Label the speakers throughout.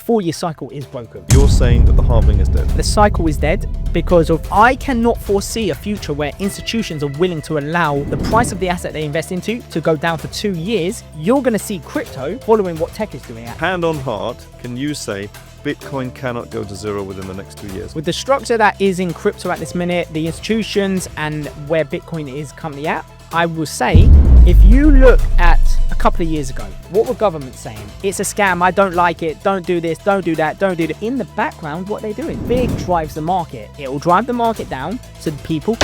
Speaker 1: 4-year cycle is broken.
Speaker 2: You're saying that the halving is dead?
Speaker 1: The cycle is dead because I cannot foresee a future where institutions are willing to allow the price of the asset they invest into to go down for 2 years. You're going to see crypto following what tech is doing.
Speaker 2: Hand on heart, can you say Bitcoin cannot go to zero within the next 2 years?
Speaker 1: With the structure that is in crypto at this minute, the institutions and where Bitcoin is currently at, I will say, if you look at a couple of years ago, what were governments saying? It's a scam, I don't like it, don't do this, don't do that, don't do that. In the background, what they're doing, big drives the market. It will drive the market down so the people.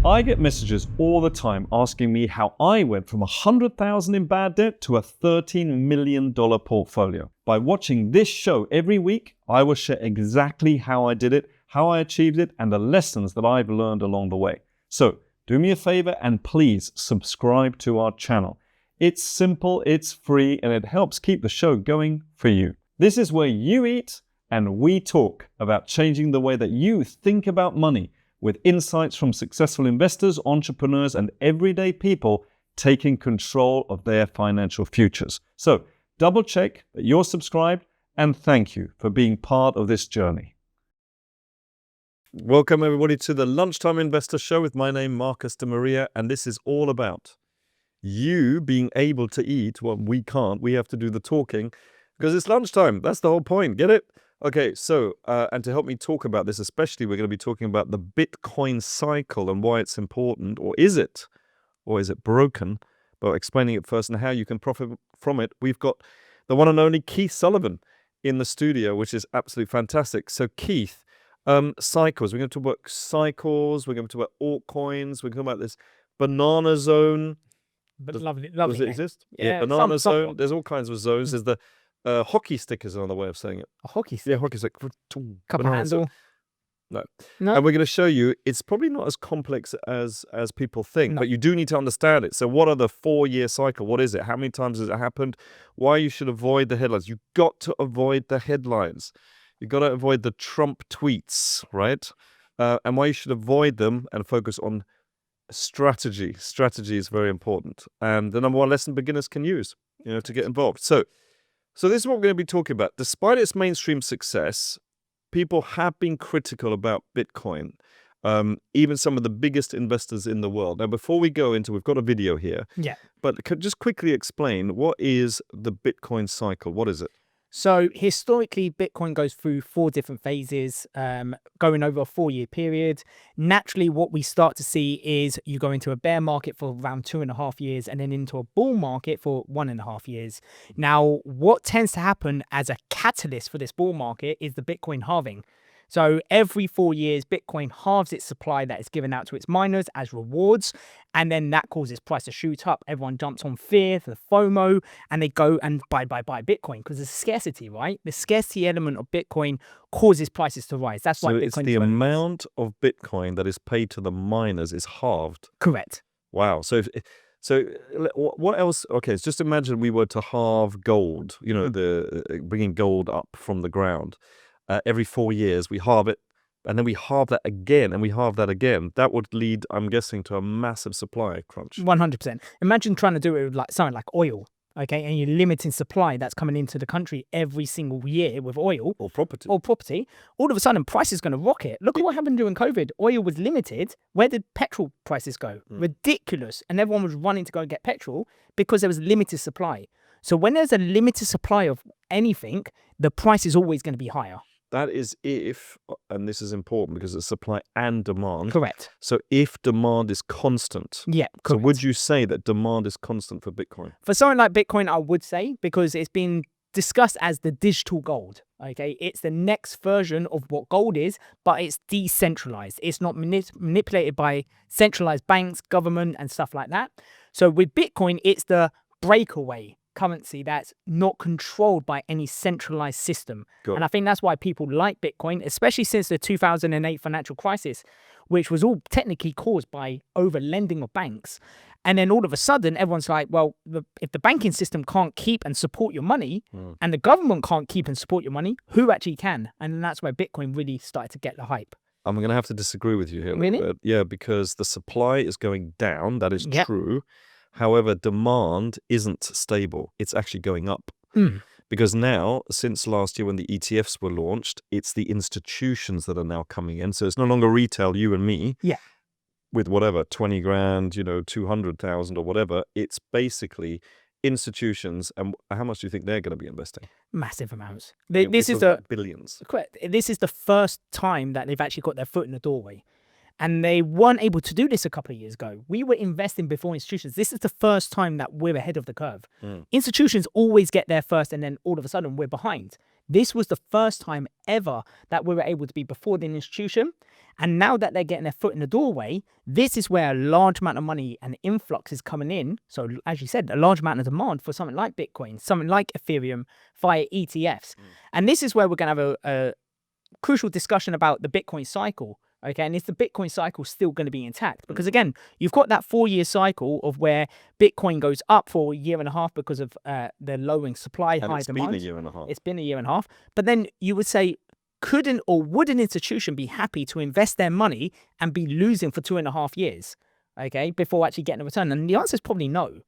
Speaker 2: I get messages all the time asking me how I went from 100,000 in bad debt to a $13 million portfolio. By watching this show every week, I will share exactly how I did it, how I achieved it, and the lessons that I've learned along the way. So do me a favor and please subscribe to our channel. It's simple, it's free, and it helps keep the show going for you. This is where you eat and we talk about changing the way that you think about money, with insights from successful investors, entrepreneurs, and everyday people taking control of their financial futures. So double check that you're subscribed, and thank you for being part of this journey. Welcome everybody to the Lunchtime Investor Show with my name, Marcus de Maria, and this is all about you being able to eat what we can't. We have to do the talking because it's lunchtime. That's the whole point. Get it? Okay, so, and to help me talk about this, especially, we're going to be talking about the Bitcoin cycle and why it's important, or is it broken? But explaining it first and how you can profit from it. We've got the one and only Keith Sullivan in the studio, which is absolutely fantastic. So Keith, cycles. We're going to talk about cycles. We're going to talk about altcoins. We're going to talk about this banana zone.
Speaker 1: But lovely.
Speaker 2: Does it exist?
Speaker 1: Yeah,
Speaker 2: banana zone. There's all kinds of zones. There's the hockey stick is another way of saying it.
Speaker 1: A hockey stick?
Speaker 2: Yeah, hockey stick.
Speaker 1: Cup handle?
Speaker 2: No.
Speaker 1: No.
Speaker 2: And we're going to show you, it's probably not as complex as people think,
Speaker 1: No.
Speaker 2: but you do need to understand it. So what are the 4-year cycle? What is it? How many times has it happened? Why you should avoid the headlines. You've got to avoid the headlines. You've got to avoid the Trump tweets, right? And why you should avoid them and focus on strategy. Strategy is very important. And the number one lesson beginners can use, to get involved. So this is what we're going to be talking about. Despite its mainstream success, people have been critical about Bitcoin, even some of the biggest investors in the world. Now, before we go into, we've got a video here.
Speaker 1: Yeah.
Speaker 2: But just quickly explain, what is the Bitcoin cycle? What is it?
Speaker 1: So historically, Bitcoin goes through 4 different phases, going over a 4-year period. Naturally, what we start to see is you go into a bear market for around 2.5 years and then into a bull market for 1.5 years. Now, what tends to happen as a catalyst for this bull market is the Bitcoin halving. So every 4 years, Bitcoin halves its supply that is given out to its miners as rewards. And then that causes price to shoot up. Everyone jumps on fear, the FOMO, and they go and buy Bitcoin because there's scarcity, right? The scarcity element of Bitcoin causes prices to rise. That's why Bitcoin
Speaker 2: it's the amount of Bitcoin that is paid to the miners is halved.
Speaker 1: Correct.
Speaker 2: Wow. So what else? Okay, so just imagine we were to halve gold, bringing gold up from the ground. Every 4 years, we halve it, and then we halve that again, and we halve that again. That would lead, I'm guessing, to a massive supply crunch.
Speaker 1: 100%. Imagine trying to do it with something like oil, okay? And you're limiting supply that's coming into the country every single year with oil.
Speaker 2: Or property.
Speaker 1: All of a sudden, price is going to rocket. Look at what happened during COVID. Oil was limited. Where did petrol prices go? Ridiculous. And everyone was running to go and get petrol because there was limited supply. So when there's a limited supply of anything, the price is always going to be higher.
Speaker 2: That is if, and this is important because it's supply and demand.
Speaker 1: Correct.
Speaker 2: So if demand is constant.
Speaker 1: Yeah, correct.
Speaker 2: So would you say that demand is constant for Bitcoin?
Speaker 1: For something like Bitcoin, I would say, because it's been discussed as the digital gold. Okay, it's the next version of what gold is, but it's decentralized. It's not manipulated by centralized banks, government, and stuff like that. So with Bitcoin, it's the breakaway currency that's not controlled by any centralized system. And I think that's why people like Bitcoin, especially since the 2008 financial crisis, which was all technically caused by over-lending of banks. And then all of a sudden, everyone's like, well, if the banking system can't keep and support your money, and the government can't keep and support your money, who actually can? And that's where Bitcoin really started to get the hype.
Speaker 2: I'm going to have to disagree with you here.
Speaker 1: Really?
Speaker 2: Yeah, because the supply is going down. That is true. However, demand isn't stable. It's actually going up Because now, since last year when the ETFs were launched, it's the institutions that are now coming in. So it's no longer retail, you and me.
Speaker 1: Yeah.
Speaker 2: With whatever, 20 grand, 200,000 or whatever. It's basically institutions. And how much do you think they're going to be investing?
Speaker 1: Massive amounts.
Speaker 2: This is billions.
Speaker 1: Correct. This is the first time that they've actually got their foot in the doorway. And they weren't able to do this a couple of years ago. We were investing before institutions. This is the first time that we're ahead of the curve. Institutions always get there first, and then all of a sudden we're behind. This was the first time ever that we were able to be before the institution. And now that they're getting their foot in the doorway, this is where a large amount of money and influx is coming in. So as you said, a large amount of demand for something like Bitcoin, something like Ethereum via ETFs. And this is where we're going to have a crucial discussion about the Bitcoin cycle. Okay, and is the Bitcoin cycle still going to be intact? Because again, you've got that 4-year cycle of where Bitcoin goes up for a year and a half because of the lowering supply, high demand.
Speaker 2: It's been a year and a half.
Speaker 1: It's been a year and a half. But then you would say, couldn't or would an institution be happy to invest their money and be losing for 2.5 years, okay, before actually getting a return? And the answer is probably no.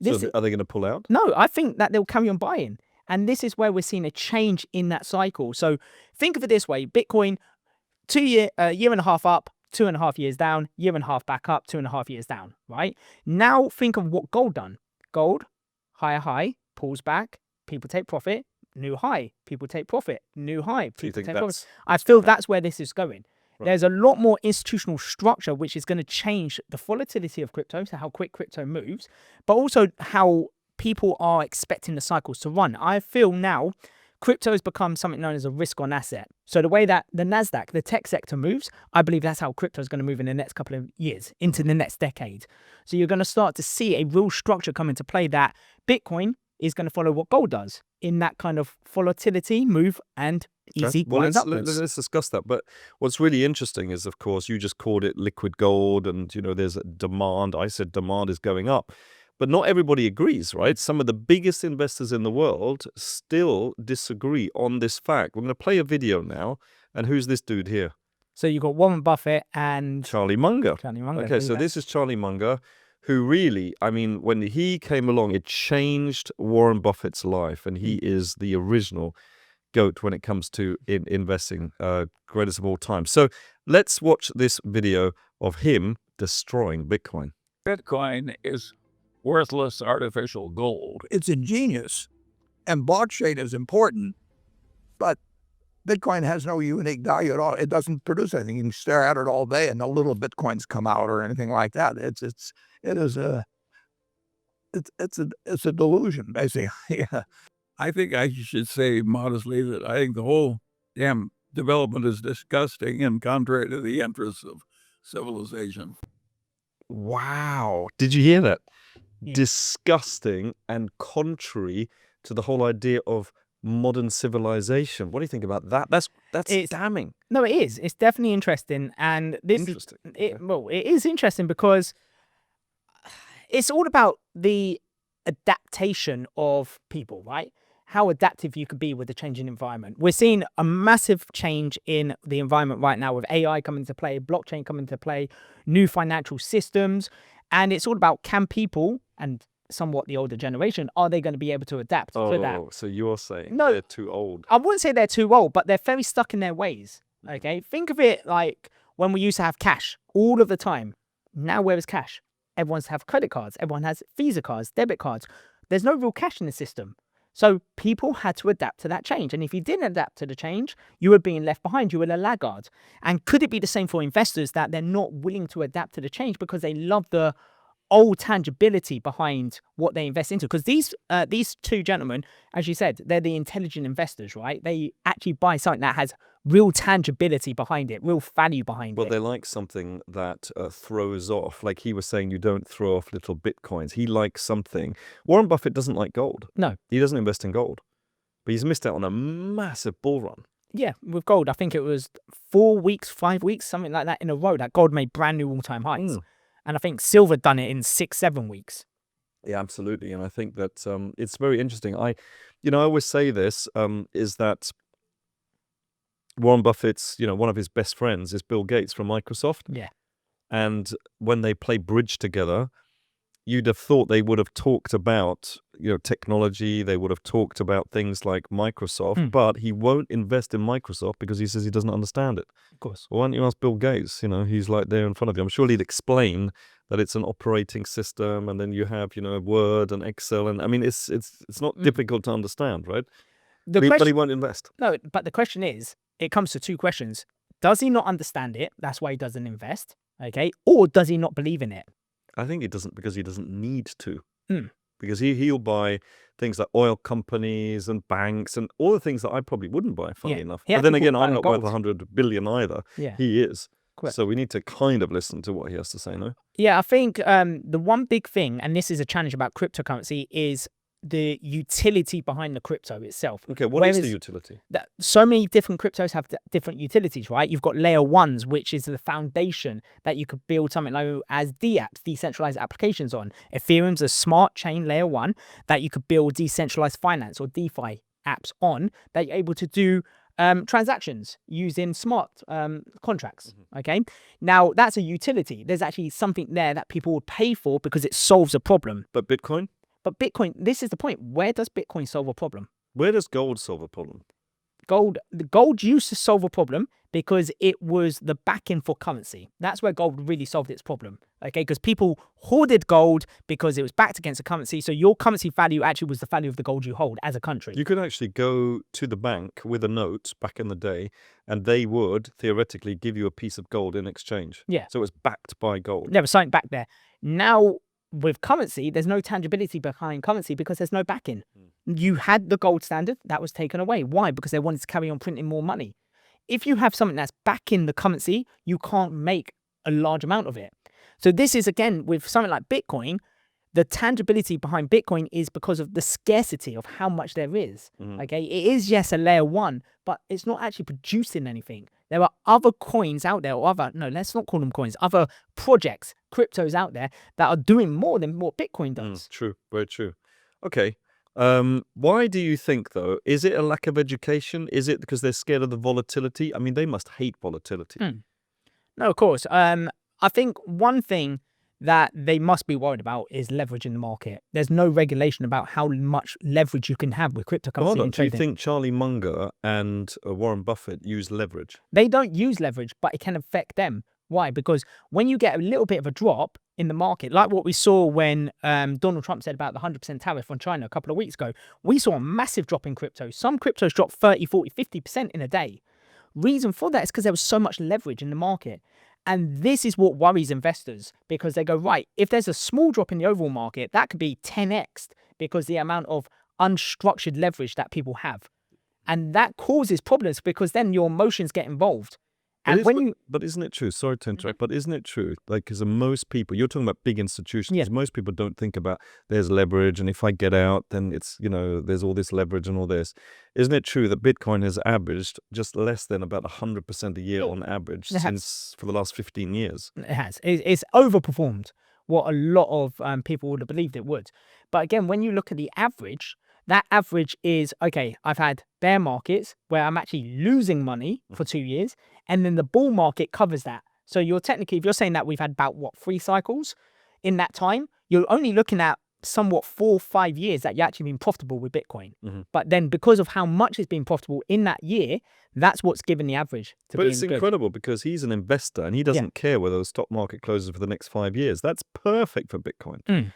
Speaker 2: So are they going to pull out?
Speaker 1: No, I think that they'll carry on buying. And this is where we're seeing a change in that cycle. So think of it this way. Bitcoin, year and a half up, 2.5 years down, year and a half back up, 2.5 years down, right? Now think of what gold done. Gold, higher high, pulls back, people take profit, new high, people take profit, new high, people take profit. I feel that's where this is going. Right. There's a lot more institutional structure which is going to change the volatility of crypto, so how quick crypto moves, but also how people are expecting the cycles to run. I feel now crypto has become something known as a risk-on asset. So the way that the NASDAQ, the tech sector moves, I believe that's how crypto is going to move in the next couple of years, into the next decade. So you're going to start to see a real structure come into play that Bitcoin is going to follow what gold does in that kind of volatility move and easy winds upwards.
Speaker 2: Let's discuss that. But what's really interesting is, of course, you just called it liquid gold and, there's a demand. I said demand is going up. But not everybody agrees, right? Some of the biggest investors in the world still disagree on this fact. We're going to play a video now. And who's this dude here?
Speaker 1: So you've got Warren Buffett and
Speaker 2: Charlie Munger. Okay, so this is Charlie Munger, who really, when he came along, it changed Warren Buffett's life. And he is the original GOAT when it comes to investing, greatest of all time. So let's watch this video of him destroying Bitcoin.
Speaker 3: Bitcoin is worthless artificial gold.
Speaker 4: It's ingenious, and blockchain is important, but Bitcoin has no unique value at all. It doesn't produce anything. You can stare at it all day and no little Bitcoins come out or anything like that. It's a delusion, basically. Yeah.
Speaker 3: I think I should say modestly that I think the whole damn development is disgusting and contrary to the interests of civilization.
Speaker 2: Wow. Did you hear that? Yeah. Disgusting and contrary to the whole idea of modern civilization. What do you think about that? That's damning.
Speaker 1: No, it is. It's definitely interesting. And this it is interesting because it's all about the adaptation of people, right? How adaptive you could be with the changing environment. We're seeing a massive change in the environment right now with AI coming into play, blockchain coming into play, new financial systems. And it's all about, can people, and somewhat the older generation, are they going to be able to adapt to that?
Speaker 2: Oh, so you're saying they're too old.
Speaker 1: I wouldn't say they're too old, but they're very stuck in their ways, okay? Think of it like when we used to have cash all of the time. Now where is cash? Everyone's have credit cards. Everyone has Visa cards, debit cards. There's no real cash in the system. So people had to adapt to that change. And if you didn't adapt to the change, you were being left behind. You were a laggard. And could it be the same for investors, that they're not willing to adapt to the change because they love the old tangibility behind what they invest into? Because these two gentlemen, as you said, they're the intelligent investors, right? They actually buy something that has real tangibility behind it, real value behind it.
Speaker 2: Well, they like something that throws off. Like he was saying, you don't throw off little Bitcoins. He likes something. Warren Buffett doesn't like gold.
Speaker 1: No.
Speaker 2: He doesn't invest in gold. But he's missed out on a massive bull run.
Speaker 1: Yeah, with gold, I think it was 4 weeks, 5 weeks, something like that in a row, that gold made brand new all-time highs. And I think silver done it in 6-7 weeks.
Speaker 2: Yeah, absolutely. And I think that it's very interesting. I always say this, is that Warren Buffett's, one of his best friends is Bill Gates from Microsoft.
Speaker 1: Yeah.
Speaker 2: And when they play bridge together, you'd have thought they would have talked about, technology. They would have talked about things like Microsoft, but he won't invest in Microsoft because he says he doesn't understand it.
Speaker 1: Of course.
Speaker 2: Well, why don't you ask Bill Gates? He's like there in front of you. I'm sure he'd explain that it's an operating system, and then you have Word and Excel, and I mean it's not difficult to understand, right? But he won't invest.
Speaker 1: No, but the question is, it comes to two questions. Does he not understand it? That's why he doesn't invest. Okay. Or does he not believe in it?
Speaker 2: I think he doesn't because he doesn't need to. Because he'll buy things like oil companies and banks and all the things that I probably wouldn't buy, funny enough. But then again, I'm not worth 100 billion either.
Speaker 1: Yeah.
Speaker 2: He is.
Speaker 1: Correct.
Speaker 2: So we need to kind of listen to what he has to say, no?
Speaker 1: Yeah, I think the one big thing, and this is a challenge about cryptocurrency, is the utility behind the crypto itself.
Speaker 2: Okay, what is the utility?
Speaker 1: So many different cryptos have different utilities, right? You've got layer ones, which is the foundation that you could build something like as DApps, decentralized applications on. Ethereum's a smart chain layer one that you could build decentralized finance or DeFi apps on, that you're able to do transactions using smart contracts. Okay, now that's a utility. There's actually something there that people would pay for because it solves a problem.
Speaker 2: But Bitcoin?
Speaker 1: But Bitcoin, this is the point. Where does Bitcoin solve a problem?
Speaker 2: Where does gold solve a problem?
Speaker 1: The gold used to solve a problem because it was the backing for currency. That's where gold really solved its problem. Okay, because people hoarded gold because it was backed against a currency. So your currency value actually was the value of the gold you hold as a country.
Speaker 2: You could actually go to the bank with a note back in the day, and they would theoretically give you a piece of gold in exchange.
Speaker 1: Yeah.
Speaker 2: So it was backed by gold.
Speaker 1: There was something back there. Now, with currency, there's no tangibility behind currency because there's no backing. You had the gold standard, that was taken away. Why? Because they wanted to carry on printing more money. If you have something that's backing the currency, you can't make a large amount of it. So this is, again, with something like Bitcoin, the tangibility behind Bitcoin is because of the scarcity of how much there is. Okay, it is, yes, a layer one, but it's not actually producing anything. There are other coins out there, or let's not call them coins, other projects, cryptos out there that are doing more than what Bitcoin does.
Speaker 2: True, very true. Okay. Why do you think, though? Is it a lack of education? Is it because they're scared of the volatility? I mean, they must hate volatility.
Speaker 1: No, of course. I think one thing that they must be worried about is leverage in the market. There's no regulation about how much leverage you can have with cryptocurrency and trading.
Speaker 2: Do you think Charlie Munger and Warren Buffett use leverage?
Speaker 1: They don't use leverage, but it can affect them. Why? Because when you get a little bit of a drop in the market, like what we saw when Donald Trump said about the 100% tariff on China a couple of weeks ago, we saw a massive drop in crypto. Some cryptos dropped 30, 40, 50% in a day. Reason for that is because there was so much leverage in the market. And this is what worries investors, because they go, right, if there's a small drop in the overall market, that could be 10x because the amount of unstructured leverage that people have. And that causes problems because then your emotions get involved. And
Speaker 2: but isn't it true? Sorry to interrupt, but isn't it true? Like, because most people, you're talking about big institutions, most people don't think about there's leverage, and if I get out, then it's, there's all this leverage and all this. Isn't it true that Bitcoin has averaged just less than about 100% a year on average for the last 15 years?
Speaker 1: It has. It's overperformed what a lot of people would have believed it would. But again, when you look at the average, that average is, okay, I've had bear markets where I'm actually losing money for 2 years, and then the bull market covers that. So you're technically, if you're saying that we've had about, 3 cycles in that time, you're only looking at somewhat 4 or 5 years that you've actually been profitable with Bitcoin. But then because of how much it's been profitable in that year, that's what's given the average to be.
Speaker 2: But it's incredible because he's an investor and he doesn't care whether the stock market closes for the next 5 years. That's perfect for Bitcoin.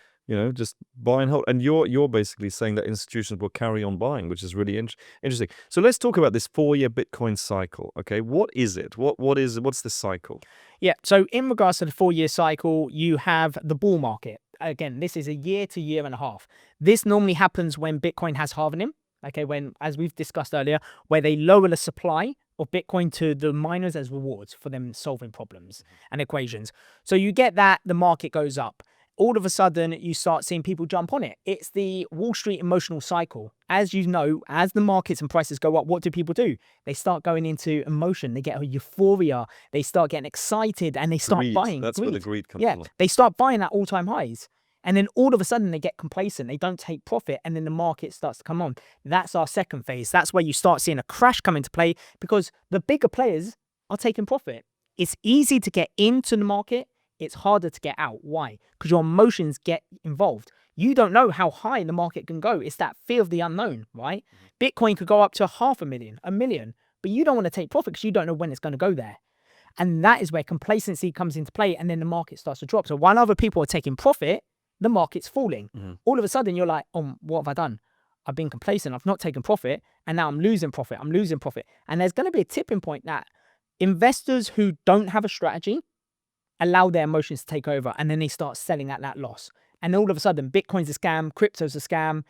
Speaker 2: Just buy and hold. And you're basically saying that institutions will carry on buying, which is really interesting. So let's talk about this 4-year Bitcoin cycle. Okay, what is it? What's the cycle? Yeah.
Speaker 1: So in regards to the 4-year cycle, you have the bull market. Again, this is a year to year and a half. This normally happens when Bitcoin has halvening. Okay, when, as we've discussed earlier, where they lower the supply of Bitcoin to the miners as rewards for them solving problems and equations. So you get that the market goes up. All of a sudden, you start seeing people jump on it. It's the Wall Street emotional cycle. As you know, as the markets and prices go up, what do people do? They start going into emotion. They get a euphoria. They start getting excited and they start buying.
Speaker 2: That's where the greed comes from.
Speaker 1: They start buying at all-time highs. And then all of a sudden, they get complacent. They don't take profit. And then the market starts to come on. That's our second phase. That's where you start seeing a crash come into play because the bigger players are taking profit. It's easy to get into the market. It's harder to get out. Why? Because your emotions get involved. You don't know how high the market can go. It's that fear of the unknown, right? Bitcoin could go up to 500,000, 1 million, but you don't want to take profit because you don't know when it's going to go there. And that is where complacency comes into play, and then the market starts to drop. So while other people are taking profit, the market's falling. All of a sudden, you're like, oh, what have I done? I've been complacent. I've not taken profit, and now I'm losing profit. And there's going to be a tipping point that investors who don't have a strategy allow their emotions to take over, and then they start selling at that loss. And all of a sudden, Bitcoin's a scam, crypto's a scam,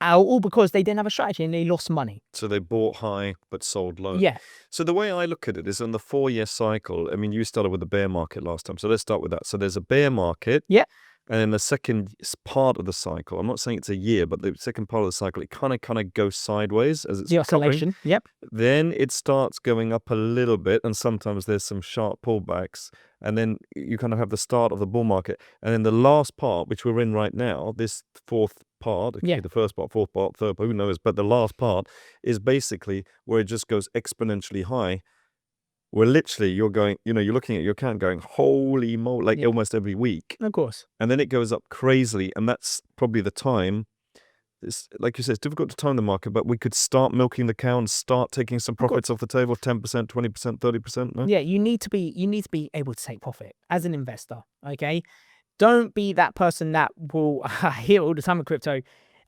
Speaker 1: all because they didn't have a strategy and they lost money.
Speaker 2: So they bought high but sold low.
Speaker 1: Yeah.
Speaker 2: So the way I look at it is on the 4-year cycle. I mean, you started with the bear market last time, so let's start with that. So there's a bear market.
Speaker 1: Yeah.
Speaker 2: And then the second part of the cycle, I'm not saying it's a year, but the second part of the cycle, it kind of goes sideways as it's
Speaker 1: The oscillation. Yep.
Speaker 2: Then it starts going up a little bit, and sometimes there's some sharp pullbacks. And then you kind of have the start of the bull market. And then the last part, which we're in right now, this fourth part,
Speaker 1: Yeah.
Speaker 2: the first part, fourth part, third part, who knows, but the last part is basically where it just goes exponentially high. Where literally you're going, you're looking at your account going, holy moly, like almost every week.
Speaker 1: Of course.
Speaker 2: And then it goes up crazily. And that's probably the time. It's, like you said, it's difficult to time the market, but we could start milking the cow and start taking some profits off the table, 10%, 20%, 30%. No?
Speaker 1: Yeah, you need to be able to take profit as an investor. Okay. Don't be that person that will hear all the time with crypto.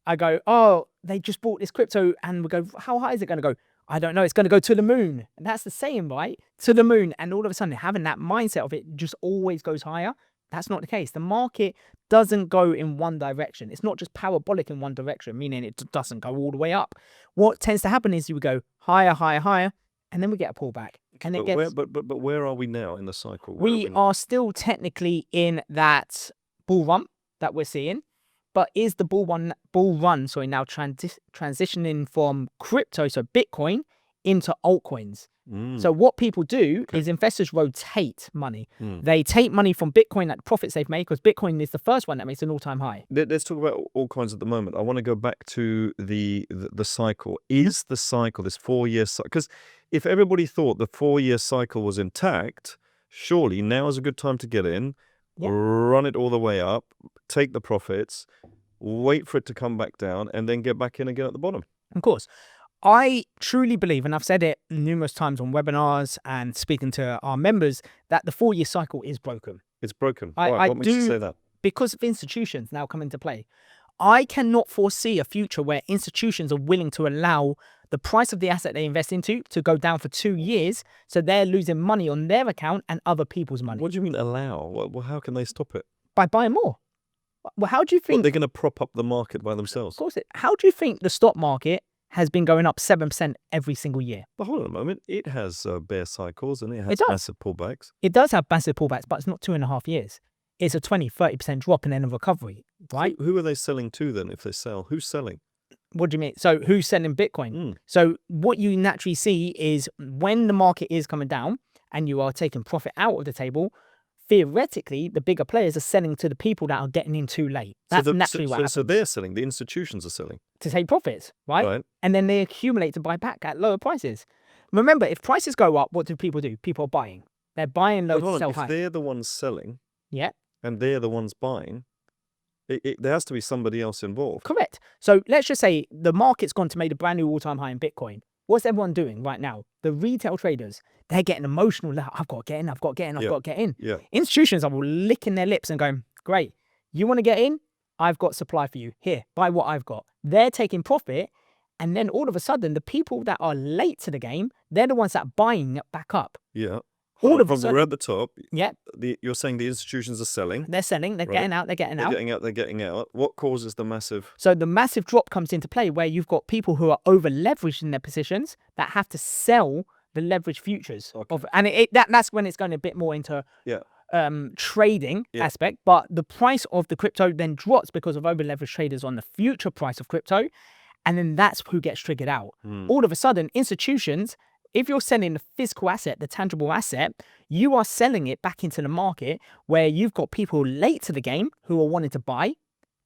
Speaker 1: I go, oh, they just bought this crypto, and we go, how high is it going to go? I don't know. It's going to go to the moon. And that's the saying, right? To the moon. And all of a sudden, having that mindset of it just always goes higher. That's not the case. The market doesn't go in one direction. It's not just parabolic in one direction, meaning it doesn't go all the way up. What tends to happen is you would go higher, higher, higher, and then we get a pullback. And it gets.
Speaker 2: But where are we now in the cycle?
Speaker 1: We are still technically in that bull run that we're seeing. But is the bull run now transitioning from crypto, so Bitcoin, into altcoins? So what people do is investors rotate money. They take money from Bitcoin at the profits they've made, because Bitcoin is the first one that makes an all-time high.
Speaker 2: Let's talk about altcoins at the moment. I want to go back to the cycle. Is the cycle, this 4-year cycle, because if everybody thought the 4-year cycle was intact, surely now is a good time to get in, run it all the way up, take the profits, wait for it to come back down, and then get back in again at the bottom.
Speaker 1: Of course. I truly believe, and I've said it numerous times on webinars and speaking to our members, that the 4-year cycle is broken.
Speaker 2: It's broken.
Speaker 1: I
Speaker 2: what makes you say that?
Speaker 1: Because of institutions now come into play. I cannot foresee a future where institutions are willing to allow the price of the asset they invest into to go down for 2 years, so they're losing money on their account and other people's money.
Speaker 2: What do you mean allow? Well, how can they stop it?
Speaker 1: By buying more. Well, how do you think...
Speaker 2: they're going to prop up the market by themselves?
Speaker 1: Of course. How do you think the stock market has been going up 7% every single year?
Speaker 2: But hold on a moment. It has bear cycles, and it has massive pullbacks.
Speaker 1: It does have massive pullbacks, but it's not 2.5 years. It's a 20-30% drop and then a recovery, right?
Speaker 2: Who are they selling to then if they sell? Who's selling?
Speaker 1: What do you mean? So who's selling Bitcoin? So what you naturally see is when the market is coming down and you are taking profit out of the table, theoretically, the bigger players are selling to the people that are getting in too late. That's naturally what happens.
Speaker 2: So they're selling, the institutions are selling.
Speaker 1: To take profits, right? And then they accumulate to buy back at lower prices. Remember, if prices go up, what do? People are buying. They're buying low to sell high.
Speaker 2: If they're the ones selling,
Speaker 1: yeah,
Speaker 2: and they're the ones buying, there has to be somebody else involved.
Speaker 1: Correct. So let's just say the market's gone to make a brand new all-time high in Bitcoin. What's everyone doing right now? The retail traders, they're getting emotional. I've got to get in, I've got to get in, I've got to get in.
Speaker 2: Yeah.
Speaker 1: Institutions are licking their lips and going, great, you want to get in? I've got supply for you. Here, buy what I've got. They're taking profit. And then all of a sudden, the people that are late to the game, they're the ones that are buying it back up.
Speaker 2: Yeah.
Speaker 1: All of a sudden,
Speaker 2: we're at the top.
Speaker 1: Yeah.
Speaker 2: You're saying the institutions are selling.
Speaker 1: They're selling. They're getting out. They're getting out.
Speaker 2: They're getting out. What causes the massive?
Speaker 1: So the massive drop comes into play where you've got people who are over leveraged in their positions that have to sell the leveraged futures. And that's when it's going a bit more into trading aspect. But the price of the crypto then drops because of over leveraged traders on the future price of crypto. And then that's who gets triggered out. All of a sudden, institutions, if you're selling the physical asset, the tangible asset, you are selling it back into the market where you've got people late to the game who are wanting to buy.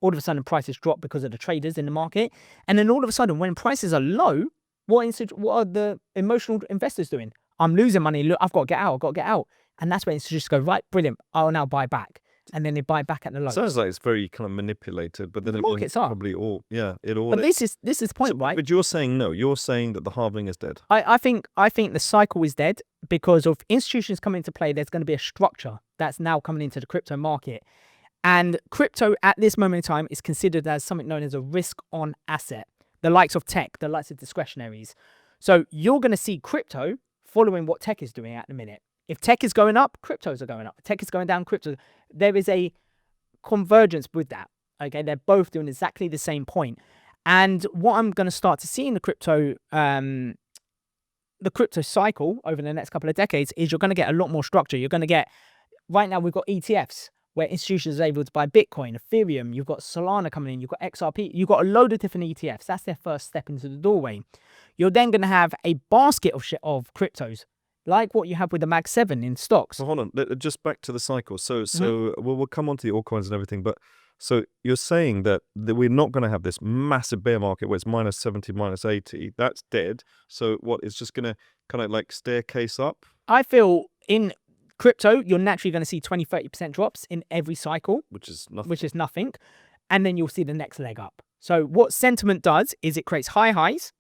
Speaker 1: All of a sudden, prices drop because of the traders in the market. And then all of a sudden, when prices are low, what are the emotional investors doing? I'm losing money. Look, I've got to get out. I've got to get out. And that's when institutions go, right, brilliant. I'll now buy back. and then they buy back at the lows.
Speaker 2: Sounds like it's very kind of manipulated, but then
Speaker 1: The
Speaker 2: it
Speaker 1: markets are.
Speaker 2: probably all, yeah, it all
Speaker 1: But
Speaker 2: is.
Speaker 1: this is the point, right?
Speaker 2: But you're saying no. You're saying that the halving is dead.
Speaker 1: I think the cycle is dead because of institutions coming into play. There's going to be a structure that's now coming into the crypto market. And crypto at this moment in time is considered as something known as a risk on asset, the likes of tech, the likes of discretionaries. So you're going to see crypto following what tech is doing at the minute. If tech is going up, cryptos are going up. If tech is going down, crypto. There is a convergence with that. Okay, they're both doing exactly the same point. And what I'm going to start to see in the crypto cycle over the next couple of decades is you're going to get a lot more structure. You're going to get, right now we've got ETFs where institutions are able to buy Bitcoin, Ethereum, you've got Solana coming in, you've got XRP, you've got a load of different ETFs. That's their first step into the doorway. You're then going to have a basket of cryptos, like what you have with the Mag 7 in stocks.
Speaker 2: So hold on, just back to the cycle. So we'll come on to the altcoins and everything, but so you're saying that we're not going to have this massive bear market where it's minus 70, minus 80. That's dead. So what, it's just going to kind of like staircase up?
Speaker 1: I feel in crypto, you're naturally going to see 20, 30% drops in every cycle.
Speaker 2: Which is nothing.
Speaker 1: And then you'll see the next leg up. So what sentiment does is it creates high highs,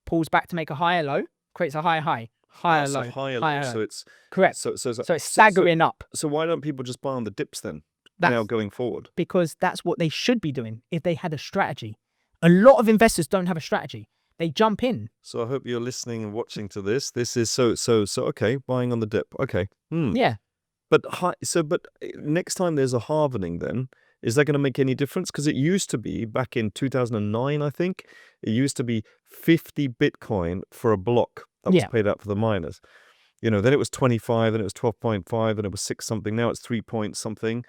Speaker 1: pulls back to make a higher low, creates a higher high, higher low, higher low.
Speaker 2: So it's
Speaker 1: correct.
Speaker 2: So
Speaker 1: it's staggering up.
Speaker 2: So why don't people just buy on the dips then? Now going forward,
Speaker 1: because that's what they should be doing if they had a strategy. A lot of investors don't have a strategy. They jump in.
Speaker 2: So I hope you're listening and watching to this. This is so okay, buying on the dip. Okay.
Speaker 1: Yeah.
Speaker 2: But next time there's a halvening, then is that going to make any difference? Because it used to be back in 2009, I think it used to be 50 Bitcoin for a block that was paid out for the miners. You know, then it was 25, then it was 12.5, then it was 6 something. Now it's 3 point something.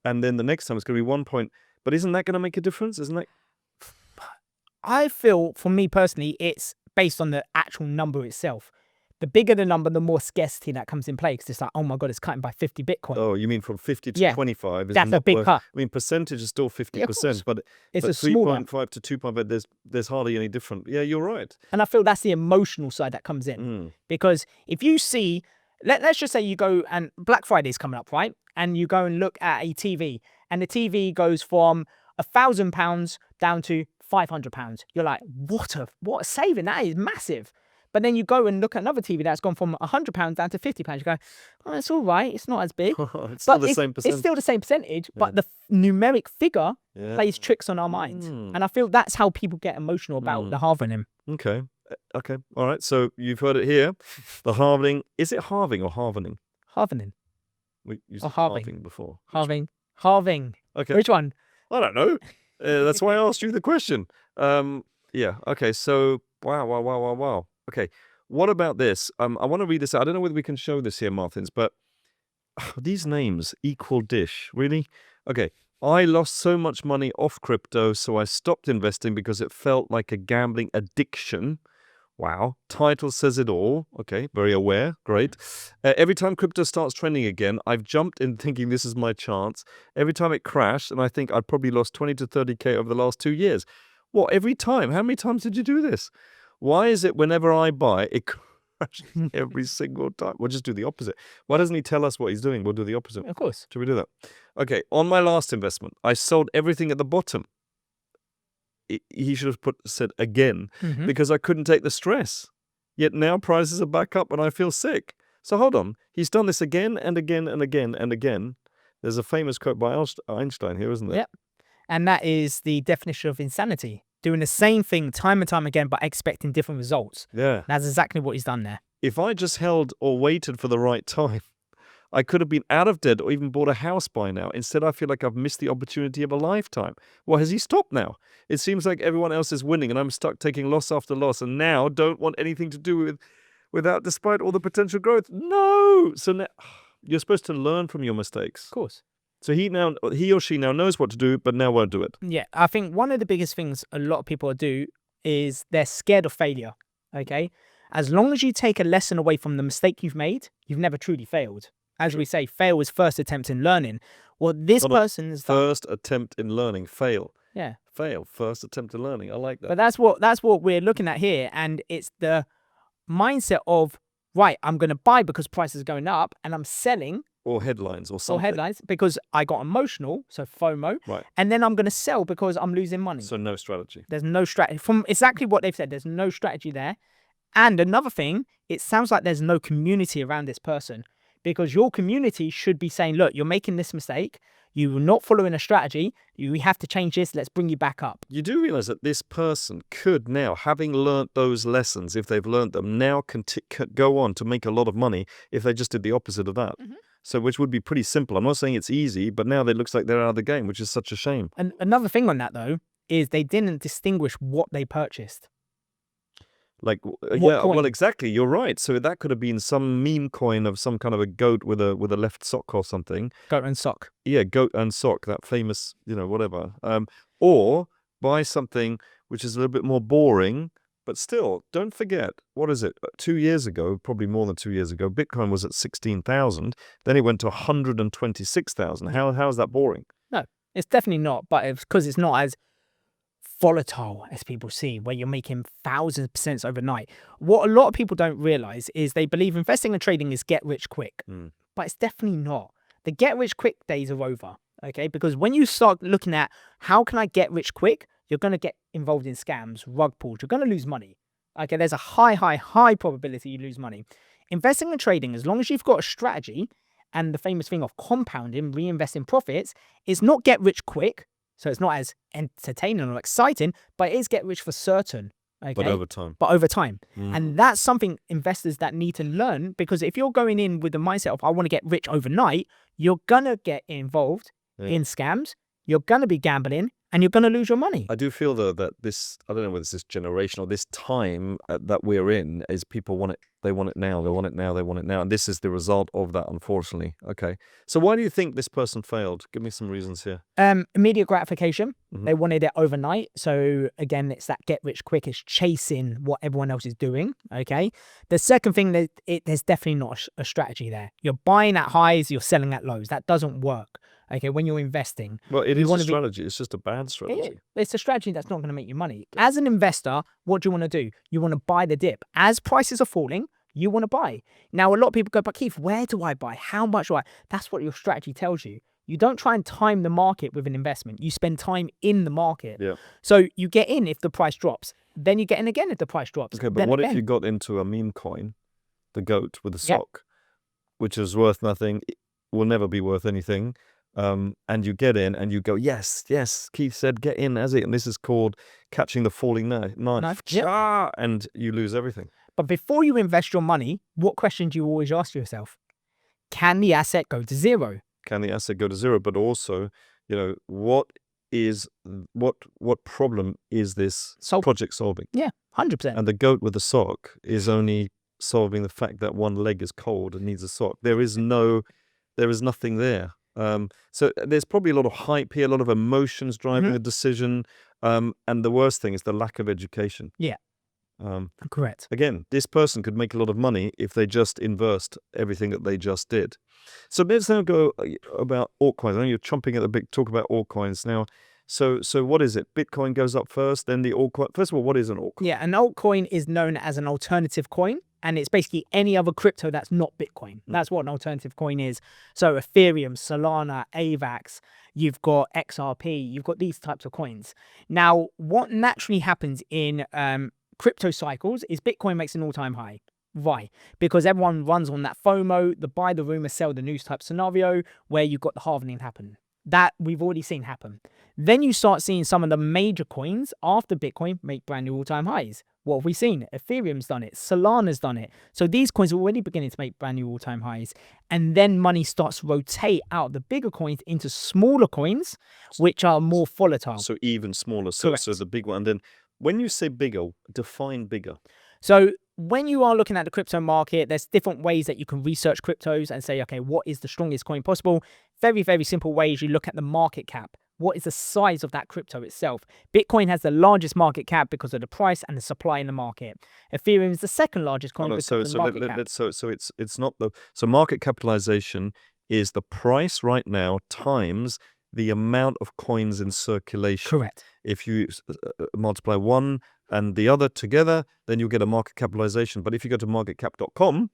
Speaker 2: And then the next time it's going to be 1 point. But isn't that going to make a difference? Isn't that?
Speaker 1: I feel, for me personally, it's based on the actual number itself. The bigger the number, the more scarcity that comes in play. Because it's like, oh my God, it's cutting by 50 Bitcoin.
Speaker 2: Oh, you mean from 50 to 25?
Speaker 1: That's a big cut.
Speaker 2: I mean, percentage is still 50%, but
Speaker 1: it's a small
Speaker 2: 3.5 to 2.5, there's hardly any different. Yeah, you're right.
Speaker 1: And I feel that's the emotional side that comes in. Because if you see, let's just say you go and Black Friday's coming up, right? And you go and look at a TV, and the TV goes from £1,000 down to £500. You're like, what a saving. That is massive. But then you go and look at another TV that's gone from £100 down to £50. You go, oh, it's all right. It's not as big.
Speaker 2: It's still the same percentage.
Speaker 1: It's still the same percentage, but the numeric figure plays tricks on our minds. And I feel that's how people get emotional about the halvening.
Speaker 2: Okay. All right. So you've heard it here. The halvening. Is it halving or halvening?
Speaker 1: Halvening.
Speaker 2: We used halving before.
Speaker 1: Halving.
Speaker 2: Okay.
Speaker 1: Which one?
Speaker 2: I don't know. That's why I asked you the question. Yeah. Okay. So wow. Okay. What about this? I want to read this out. I don't know whether we can show this here, Martins, but these names, Equal Dish, really? Okay. I lost so much money off crypto, so I stopped investing because it felt like a gambling addiction. Wow. Title says it all. Okay. Very aware. Great. Every time crypto starts trending again, I've jumped in thinking this is my chance. Every time it crashed, and I think I'd probably lost 20 to 30K over the last 2 years. What? Every time? How many times did you do this? Why is it whenever I buy, it crashes every single time? We'll just do the opposite. Why doesn't he tell us what he's doing? We'll do the opposite.
Speaker 1: Of course.
Speaker 2: Should we do that? Okay. On my last investment, I sold everything at the bottom. He should have said again, because I couldn't take the stress. Yet now prices are back up and I feel sick. So hold on. He's done this again and again and again and again. There's a famous quote by Einstein here, isn't there?
Speaker 1: Yep. And that is the definition of insanity. Doing the same thing time and time again, but expecting different results.
Speaker 2: Yeah.
Speaker 1: That's exactly what he's done there.
Speaker 2: If I just held or waited for the right time, I could have been out of debt or even bought a house by now. Instead, I feel like I've missed the opportunity of a lifetime. Well, has he stopped now? It seems like everyone else is winning and I'm stuck taking loss after loss and now don't want anything to do without despite all the potential growth. No! So now, you're supposed to learn from your mistakes.
Speaker 1: Of course.
Speaker 2: So he or she now knows what to do, but now won't do it.
Speaker 1: Yeah, I think one of the biggest things a lot of people do is they're scared of failure, okay? As long as you take a lesson away from the mistake you've made, you've never truly failed. As we say, fail is first attempt in learning. Well, this person's
Speaker 2: first attempt in learning. Fail.
Speaker 1: Yeah.
Speaker 2: Fail. First attempt in learning. I like that.
Speaker 1: But that's what we're looking at here. And it's the mindset of, right, I'm going to buy because price is going up and I'm selling
Speaker 2: Or headlines or
Speaker 1: or
Speaker 2: something.
Speaker 1: headlines because I got emotional, so FOMO,
Speaker 2: Right.
Speaker 1: and then I'm going to sell because I'm losing money.
Speaker 2: So no strategy.
Speaker 1: There's no strategy. From exactly what they've said, there's no strategy there. And another thing, it sounds like there's no community around this person, because your community should be saying, look, you're making this mistake. You're not following a strategy. We have to change this. Let's bring you back up.
Speaker 2: You do realize that this person could now, having learnt those lessons, if they've learnt them, now go on to make a lot of money if they just did the opposite of that. So, which would be pretty simple. I'm not saying it's easy, but now it looks like they're out of the game, which is such a shame.
Speaker 1: And another thing on that, though, is they didn't distinguish what they purchased.
Speaker 2: Like,
Speaker 1: What
Speaker 2: yeah,
Speaker 1: coin?
Speaker 2: well, exactly. You're right. So that could have been some meme coin of some kind of a goat with a left sock or something.
Speaker 1: Goat and sock.
Speaker 2: Yeah, goat and sock, that famous, whatever. Or buy something which is a little bit more boring, but still, don't forget, what is it? 2 years ago, probably more than 2 years ago, Bitcoin was at 16,000. Then it went to 126,000. How is that boring?
Speaker 1: No, it's definitely not. But it's because it's not as volatile as people see, where you're making thousands of percents overnight. What a lot of people don't realize is they believe investing and trading is get rich quick, but it's definitely not. The get rich quick days are over, okay? Because when you start looking at how can I get rich quick, you're going to get involved in scams, rug pulls, you're going to lose money. Okay, there's a high probability you lose money. Investing and trading, as long as you've got a strategy, and the famous thing of compounding, reinvesting profits, is not get rich quick. So it's not as entertaining or exciting, but it is get rich for certain. Okay?
Speaker 2: But over time.
Speaker 1: And that's something investors that need to learn, because if you're going in with the mindset of I want to get rich overnight, you're going to get involved in scams, you're going to be gambling, and you're going to lose your money.
Speaker 2: I do feel, though, that this, I don't know whether it's this generation or this time that we're in, is people want it. They want it now. They want it now. They want it now. And this is the result of that, unfortunately. Okay. So why do you think this person failed? Give me some reasons here.
Speaker 1: Immediate gratification. They wanted it overnight. So again, it's that get rich quick. It's chasing what everyone else is doing. Okay. The second thing, there's definitely not a strategy there. You're buying at highs, you're selling at lows. That doesn't work. Okay, when you're investing.
Speaker 2: Well, it is a strategy. It's just a bad strategy.
Speaker 1: It's a strategy that's not going to make you money. As an investor, what do you want to do? You want to buy the dip. As prices are falling, you want to buy. Now, a lot of people go, but Keith, where do I buy? How much do I? That's what your strategy tells you. You don't try and time the market with an investment. You spend time in the market.
Speaker 2: Yeah.
Speaker 1: So you get in if the price drops. Then you get in again if the price drops.
Speaker 2: Okay, but what if you got into a meme coin, the goat with the sock, which is worth nothing, will never be worth anything, and you get in and you go, yes, Keith said get in, as it, and this is called catching the falling knife.
Speaker 1: Yep.
Speaker 2: And you lose everything.
Speaker 1: But before you invest your money, what question do you always ask yourself? Can the asset go to zero?
Speaker 2: Can the asset go to zero? But also, what problem is this project solving?
Speaker 1: Yeah, 100%.
Speaker 2: And the goat with the sock is only solving the fact that one leg is cold and needs a sock. There is nothing there. So there's probably a lot of hype here, a lot of emotions driving the decision. And the worst thing is the lack of education.
Speaker 1: Yeah. Correct.
Speaker 2: Again, this person could make a lot of money if they just inversed everything that they just did. So let's now go about altcoins. I know you're chomping at the bit, talk about altcoins now. So what is it? Bitcoin goes up first, then the altcoin. First of all, what is an altcoin?
Speaker 1: Yeah, an altcoin is known as an alternative coin, and it's basically any other crypto that's not Bitcoin. That's what an alternative coin is. So Ethereum, Solana, AVAX, you've got XRP, you've got these types of coins. Now, what naturally happens in crypto cycles is Bitcoin makes an all-time high. Why? Because everyone runs on that FOMO, the buy the rumor, sell the news type scenario, where you've got the halvening happen. That we've already seen happen. Then you start seeing some of the major coins after Bitcoin make brand new all-time highs. What have we seen? Ethereum's done it. Solana's done it. So these coins are already beginning to make brand new all-time highs. And then money starts to rotate out of the bigger coins into smaller coins, which are more volatile.
Speaker 2: So even smaller. So the big one. And then when you say bigger, define bigger.
Speaker 1: So when you are looking at the crypto market, there's different ways that you can research cryptos and say, okay, what is the strongest coin possible? Very, very simple ways. You look at the market cap. What is the size of that crypto itself? Bitcoin has the largest market cap because of the price and the supply in the market. Ethereum is the second largest coin because of the market cap.
Speaker 2: So it's not the market capitalization is the price right now times the amount of coins in circulation.
Speaker 1: Correct.
Speaker 2: If you multiply one and the other together, then you'll get a market capitalization. But if you go to marketcap.com,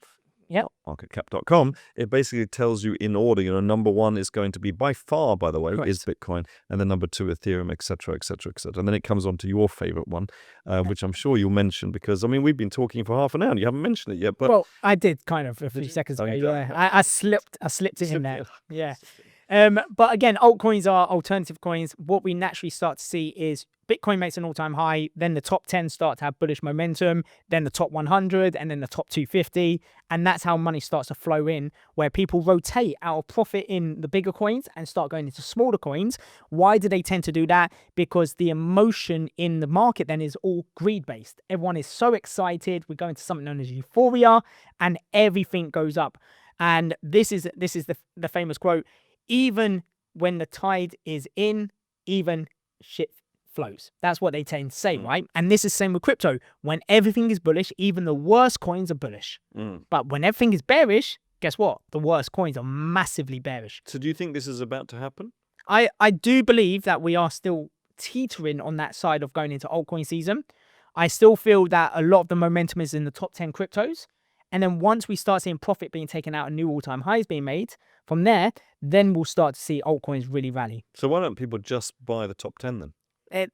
Speaker 1: Yep.
Speaker 2: marketcap.com, it basically tells you in order, number one is going to be by far, by the way,
Speaker 1: Correct.
Speaker 2: is Bitcoin, and then number two, Ethereum, etc., etc., etc. And then it comes on to your favorite one, which I'm sure you'll mention because, we've been talking for half an hour and you haven't mentioned it yet. But
Speaker 1: Well, I did kind of a few seconds ago. Yeah, I slipped it in there. Yeah. But again, altcoins are alternative coins. What we naturally start to see is Bitcoin makes an all-time high, then the top 10 start to have bullish momentum, then the top 100, and then the top 250. And that's how money starts to flow in, where people rotate out of profit in the bigger coins and start going into smaller coins. Why do they tend to do that? Because the emotion in the market then is all greed-based. Everyone is so excited. We go into something known as euphoria, and everything goes up. And this is the famous quote: even when the tide is in, even shit flows. That's what they tend to say, right? And this is the same with crypto. When everything is bullish, even the worst coins are bullish. But when everything is bearish, guess what? The worst coins are massively bearish.
Speaker 2: so do you think this is about to happen?
Speaker 1: I do believe that we are still teetering on that side of going into altcoin season. I still feel that a lot of the momentum is in the top 10 cryptos. And then once we start seeing profit being taken out and new all-time highs being made, from there, then we'll start to see altcoins really rally.
Speaker 2: So why don't people just buy the top 10 then?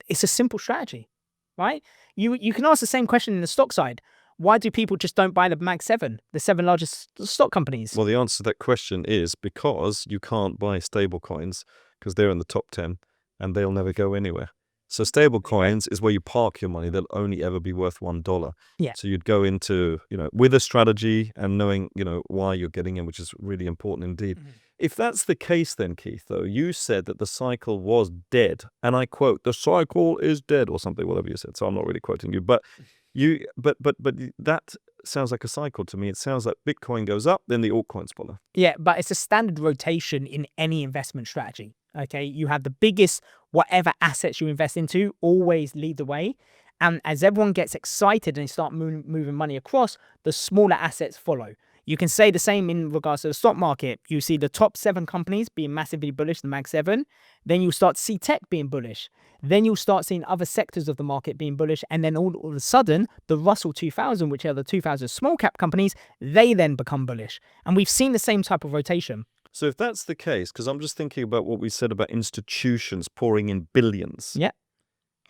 Speaker 1: It's a simple strategy, right? You can ask the same question in the stock side. Why do people just don't buy the Mag 7, the 7 largest stock companies?
Speaker 2: Well, the answer to that question is because you can't buy stable coins because they're in the top 10 and they'll never go anywhere. So stable coins is where you park your money. They'll only ever be worth $1.
Speaker 1: Yeah.
Speaker 2: So you'd go into, with a strategy and knowing, why you're getting in, which is really important indeed. If that's the case then, Keith, though, you said that the cycle was dead. And I quote, the cycle is dead or something, whatever you said. So I'm not really quoting you, but that sounds like a cycle to me. It sounds like Bitcoin goes up, then the altcoins follow.
Speaker 1: Yeah, but it's a standard rotation in any investment strategy. Okay, you have the biggest, whatever assets you invest into, always lead the way. And as everyone gets excited and they start moving money across, the smaller assets follow. You can say the same in regards to the stock market. You see the top 7 companies being massively bullish, the Mag 7. Then you'll start to see tech being bullish. Then you'll start seeing other sectors of the market being bullish. And then all of a sudden, the Russell 2000, which are the 2000 small cap companies, they then become bullish. And we've seen the same type of rotation.
Speaker 2: So if that's the case, because I'm just thinking about what we said about institutions pouring in billions.
Speaker 1: Yeah.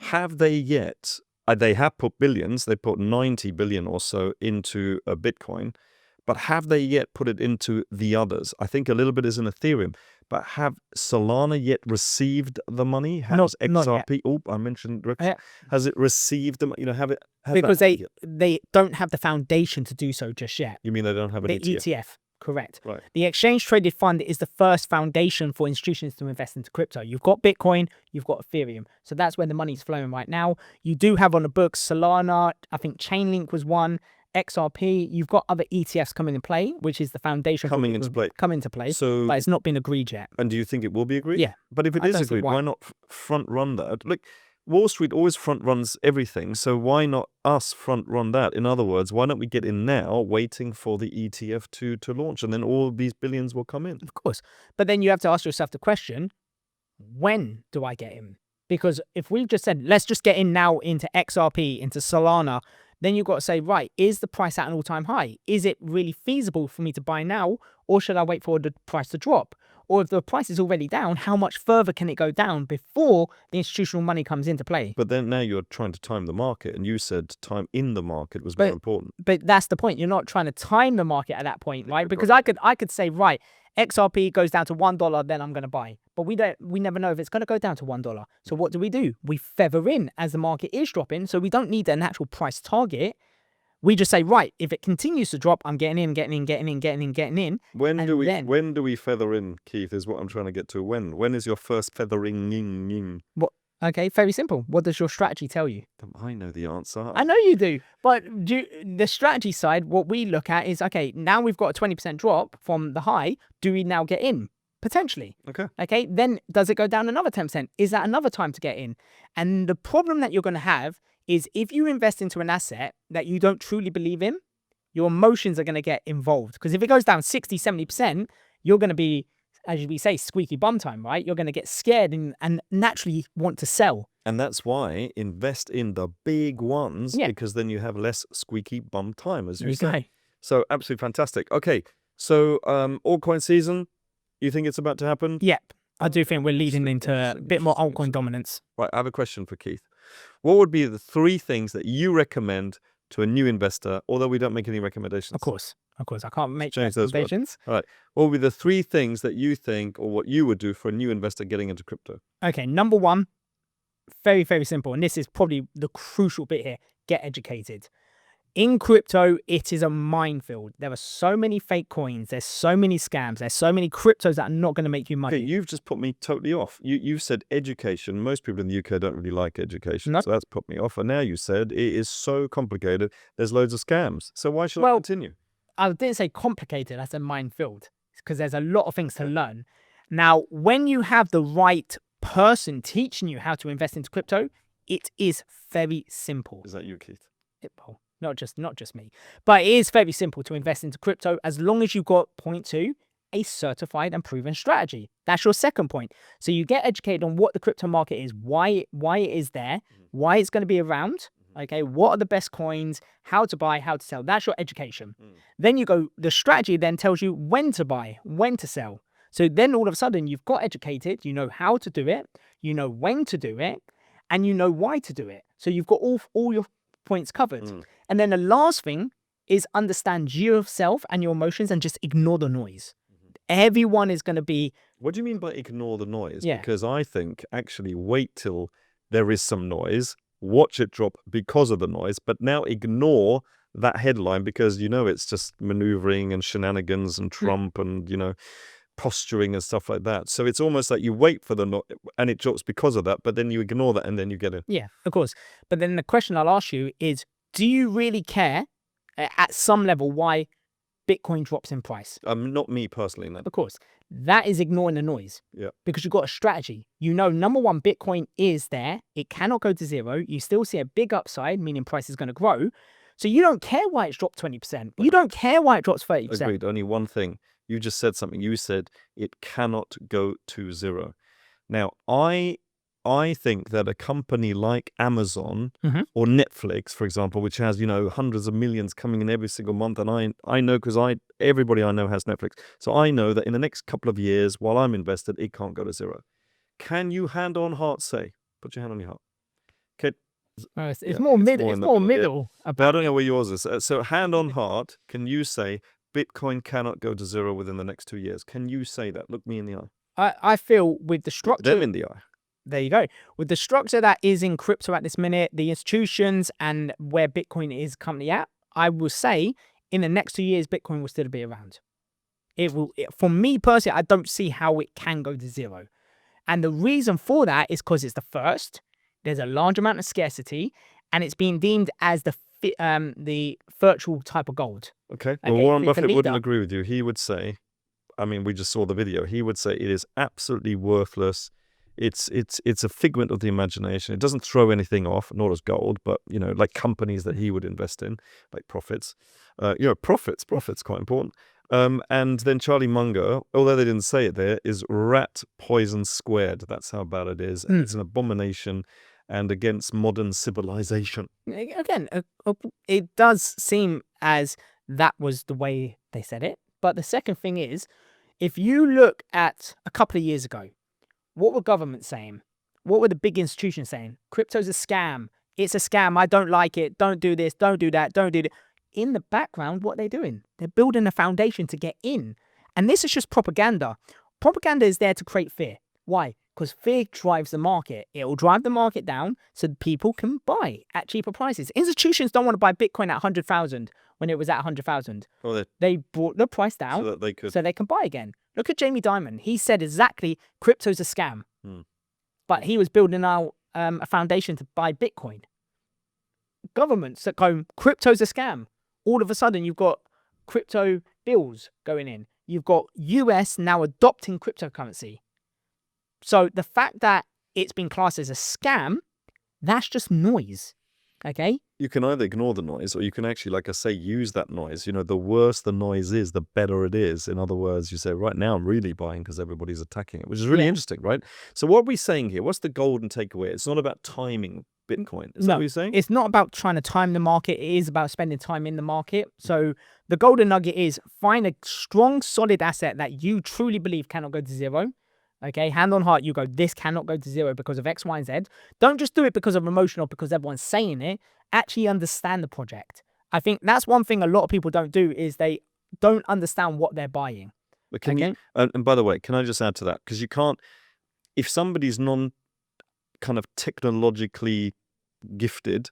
Speaker 2: Have they yet, they have put billions, they put 90 billion or so into a Bitcoin, but have they yet put it into the others? I think a little bit is in Ethereum, but have Solana yet received the money? Has
Speaker 1: Not yet.
Speaker 2: XRP, I mentioned Rex, has it received them,
Speaker 1: Because they don't have the foundation to do so just yet.
Speaker 2: You mean they don't have an
Speaker 1: The
Speaker 2: ETF?
Speaker 1: ETF, correct.
Speaker 2: Right.
Speaker 1: The exchange traded fund is the first foundation for institutions to invest into crypto. You've got Bitcoin, you've got Ethereum. So that's where the money's flowing right now. You do have on the books Solana, I think Chainlink was one, XRP. You've got other ETFs coming into play, which is the foundation
Speaker 2: Coming into play. So,
Speaker 1: but it's not been agreed yet.
Speaker 2: And do you think it will be agreed?
Speaker 1: Yeah.
Speaker 2: But if it is agreed, why not front run that? Look, Wall Street always front runs everything, so why not us front run that? In other words, why don't we get in now, waiting for the ETF to launch, and then all these billions will come in?
Speaker 1: Of course. But then you have to ask yourself the question, when do I get in? Because if we've just said, let's just get in now into XRP, into Solana, then you've got to say, right, is the price at an all-time high? Is it really feasible for me to buy now, or should I wait for the price to drop? Or if the price is already down, how much further can it go down before the institutional money comes into play?
Speaker 2: But then now you're trying to time the market, and you said time in the market was more important.
Speaker 1: But that's the point. You're not trying to time the market at that point, right? Because I could say, right, XRP goes down to $1, then I'm going to buy. But we never know if it's going to go down to $1. So what do? We feather in as the market is dropping. So we don't need an actual price target. We just say, right, if it continues to drop, I'm getting in.
Speaker 2: When do we feather in, Keith, is what I'm trying to get to. When is your first feathering?
Speaker 1: What? Okay, very simple. What does your strategy tell you?
Speaker 2: I know the answer.
Speaker 1: I know you do. But the strategy side, what we look at is, okay, now we've got a 20% drop from the high. Do we now get in? Potentially. Okay. Then does it go down another 10%? Is that another time to get in? And the problem that you're going to have is if you invest into an asset that you don't truly believe in, your emotions are going to get involved. Because if it goes down 60, 70%, you're going to be, as we say, squeaky bum time, right? You're going to get scared and naturally want to sell.
Speaker 2: And that's why invest in the big ones, because then you have less squeaky bum time, as you say. So absolutely fantastic. Okay, so altcoin season, you think it's about to happen?
Speaker 1: Yep. I do think we're leading into a bit more altcoin dominance.
Speaker 2: Right, I have a question for Keith. What would be the 3 things that you recommend to a new investor, although we don't make any recommendations?
Speaker 1: Of course, I can't make
Speaker 2: Change those words.
Speaker 1: recommendations.
Speaker 2: All right. What would be the 3 things that you think, or what you would do for a new investor getting into crypto?
Speaker 1: Okay, number one, very, very simple. And this is probably the crucial bit here. Get educated. In crypto, it is a minefield. There are so many fake coins. There's so many scams. There's so many cryptos that are not going to make you money.
Speaker 2: Okay, you've just put me totally off. You've said education. Most people in the UK don't really like education.
Speaker 1: No.
Speaker 2: So that's put me off. And now you said it is so complicated. There's loads of scams. So why should I continue?
Speaker 1: I didn't say complicated. I said minefield because there's a lot of things to learn. Now, when you have the right person teaching you how to invest into crypto, it is very simple.
Speaker 2: Is that you, Keith?
Speaker 1: Well, not just me, but it is very simple to invest into crypto as long as you've got point 2, a certified and proven strategy. That's your second point. So you get educated on what the crypto market is, why it is there, why it's going to be around. Okay, what are the best coins, how to buy, how to sell. That's your education. Then you go, the strategy then tells you when to buy, when to sell. So then all of a sudden you've got educated, you know how to do it, you know when to do it, and you know why to do it. So you've got all your points covered. And then the last thing is understand yourself and your emotions and just ignore the noise. Everyone is going to be...
Speaker 2: What do you mean by ignore the noise?
Speaker 1: Yeah.
Speaker 2: Because I think actually wait till there is some noise, watch it drop because of the noise, but now ignore that headline because you know it's just maneuvering and shenanigans and Trump and, you know, posturing and stuff like that. So it's almost like you wait for the and it drops because of that, but then you ignore that and then you get in.
Speaker 1: Yeah, of course. But then the question I'll ask you is, do you really care at some level why Bitcoin drops in price?
Speaker 2: Not me personally, no.
Speaker 1: Of course. That is ignoring the noise.
Speaker 2: Yeah.
Speaker 1: Because you've got a strategy. You know, number one, Bitcoin is there. It cannot go to zero. You still see a big upside, meaning price is going to grow. So you don't care why it's dropped 20%. You don't care why it drops 30%.
Speaker 2: Agreed. Only one thing. You just said something. You said it cannot go to zero. Now, I think that a company like Amazon or Netflix, for example, which has, you know, hundreds of millions coming in every single month, and I know because everybody I know has Netflix, so I know that in the next couple of years, while I'm invested, it can't go to zero. Can you hand on heart say? Put your hand on your heart. Okay.
Speaker 1: It's more middle.
Speaker 2: But I don't know where yours is. So hand on heart, can you say Bitcoin cannot go to zero within the next 2 years? Can you say that? Look me in the eye.
Speaker 1: I feel with the structure...
Speaker 2: Them in the eye.
Speaker 1: There you go. With the structure that is in crypto at this minute, the institutions and where Bitcoin is currently at, I will say in the next 2 years, Bitcoin will still be around. It will. For me personally, I don't see how it can go to zero. And the reason for that is because it's the first, there's a large amount of scarcity, and it's being deemed as the virtual type of gold.
Speaker 2: Okay. Well, Warren Buffett wouldn't agree with you. He would say, I mean, we just saw the video. He would say it is absolutely worthless. It's a figment of the imagination. It doesn't throw anything off, nor does gold, but, you know, like companies that he would invest in, like profits. Profits quite important. And then Charlie Munger, although they didn't say it there, is rat poison squared. That's how bad it is. And it's an abomination and against modern civilization.
Speaker 1: Again, it does seem as that was the way they said it. But the second thing is, if you look at a couple of years ago, what were governments saying? What were the big institutions saying? Crypto's a scam. It's a scam. I don't like it. Don't do this. Don't do that. Don't do that. In the background, what are they doing? They're building a foundation to get in. And this is just propaganda. Propaganda is there to create fear. Why? Because fear drives the market. It will drive the market down so people can buy at cheaper prices. Institutions don't want to buy Bitcoin at 100,000 when it was at 100,000.
Speaker 2: Well,
Speaker 1: they brought the price down
Speaker 2: so
Speaker 1: they can buy again. Look at Jamie Dimon. He said exactly, crypto's a scam. But he was building out a foundation to buy Bitcoin. Governments that go, crypto's a scam. All of a sudden, you've got crypto bills going in. You've got US now adopting cryptocurrency. So the fact that it's been classed as a scam, that's just noise. Okay?
Speaker 2: You can either ignore the noise or you can actually, like I say, use that noise. You know, the worse the noise is, the better it is. In other words, you say, right now I'm really buying because everybody's attacking it, which is really interesting, right? So what are we saying here? What's the golden takeaway? It's not about timing Bitcoin. Is that what you're saying?
Speaker 1: It's not about trying to time the market. It is about spending time in the market. So the golden nugget is find a strong, solid asset that you truly believe cannot go to zero. Okay, hand on heart, you go, this cannot go to zero because of X, Y, and Z. Don't just do it because of emotion or because everyone's saying it. Actually understand the project. I think that's one thing a lot of people don't do is they don't understand what they're buying.
Speaker 2: But can you, and by the way, can I just add to that? Because you can't, if somebody's kind of technologically gifted,